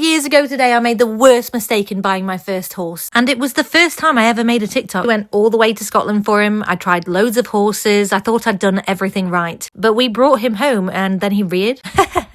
years ago today, I made the worst mistake in buying my first horse. And it was the first time I ever made a TikTok. I went all the way to Scotland for him. I tried loads of horses. I thought I'd done everything right. But we brought him home and then he reared.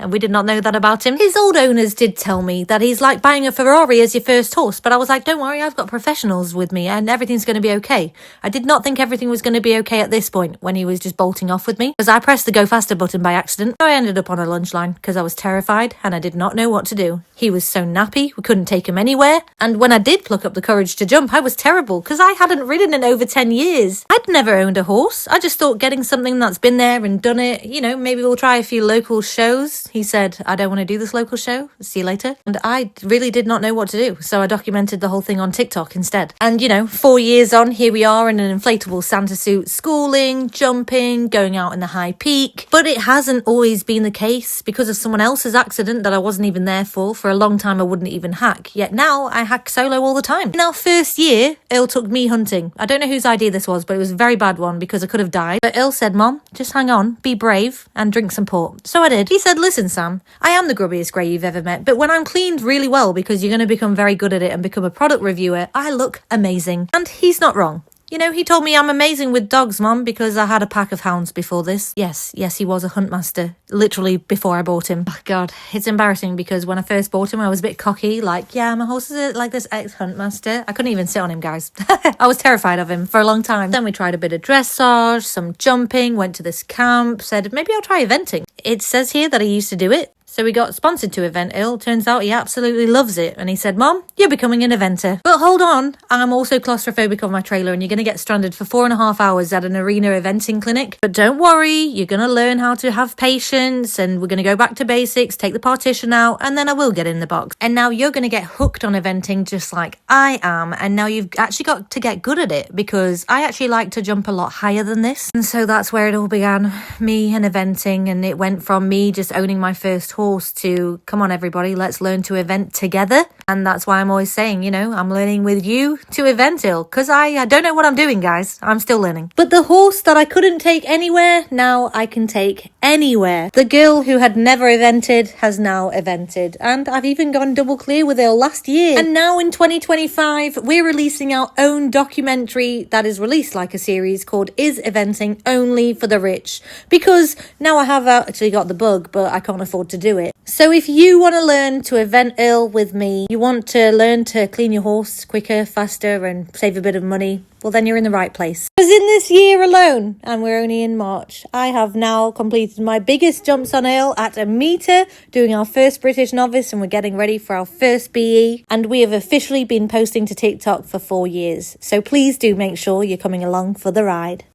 And we did not know that about him. His old owners did tell me that he's like buying a Ferrari as your first horse. But I was like, don't worry, I've got professionals with me and everything's going to be okay. I did not think everything was going to be okay at this point when he was just bolting off with me. Because I pressed the go faster button by accident. So I ended up on a lunch line because I was terrified and I did not know what to do. He was so nappy, we couldn't take him anywhere. And when I did pluck up the courage to jump, I was terrible because I hadn't ridden in over 10 years. I'd never owned a horse. I just thought getting something that's been there and done it, you know, maybe we'll try a few local shows. He said, I don't want to do this local show. See you later. And I really did not know what to do. So I documented the whole thing on TikTok instead. And, you know, 4 years on, here we are in an inflatable Santa suit, schooling, jumping, going out in the high peak. But it hasn't always been the case because of someone else's accident that I wasn't even there for. For a long time, I wouldn't even hack. Yet now I hack solo all the time. In our first year, Earl took me hunting. I don't know whose idea this was, but it was a very bad one because I could have died. But Earl said, Mom, just hang on, be brave and drink some port. So I did. He said, listen, Sam, I am the grubbiest grey you've ever met, but when I'm cleaned really well because you're going to become very good at it and become a product reviewer, I look amazing. And he's not wrong. You know, he told me I'm amazing with dogs, Mum, because I had a pack of hounds before this. Yes, he was a hunt master, literally before I bought him. Oh, God, it's embarrassing because when I first bought him, I was a bit cocky, like, yeah, my horse is like this ex-hunt master. I couldn't even sit on him, guys. I was terrified of him for a long time. Then we tried a bit of dressage, some jumping, went to this camp, said, maybe I'll try eventing. It says here that I used to do it. So we got sponsored to Event Earl. Turns out he absolutely loves it. And he said, Mom, you're becoming an eventer. But hold on, I'm also claustrophobic on my trailer and you're going to get stranded for 4.5 hours at an arena eventing clinic. But don't worry, you're going to learn how to have patience and we're going to go back to basics, take the partition out, and then I will get in the box. And now you're going to get hooked on eventing just like I am. And now you've actually got to get good at it because I actually like to jump a lot higher than this. And so that's where it all began, me and eventing. And it went from me just owning my first horse to, come on everybody, let's learn to event together. And that's why I'm always saying, you know, I'm learning with you to event Earl, because I don't know what I'm doing, guys. I'm still learning. But the horse that I couldn't take anywhere, now I can take anywhere. The girl who had never evented has now evented. And I've even gone double clear with Earl last year. And now in 2025, we're releasing our own documentary that is released like a series called Is Eventing Only for the Rich? Because now I have actually got the bug, but I can't afford to do it. So if you want to learn to event Earl with me, you want to learn to clean your horse quicker, faster, and save a bit of money, well then you're in the right place. Because in this year alone, and we're only in March, I have now completed my biggest jumps on Earl at 1 metre, doing our first British novice, and we're getting ready for our first BE. And we have officially been posting to TikTok for 4 years. So please do make sure you're coming along for the ride.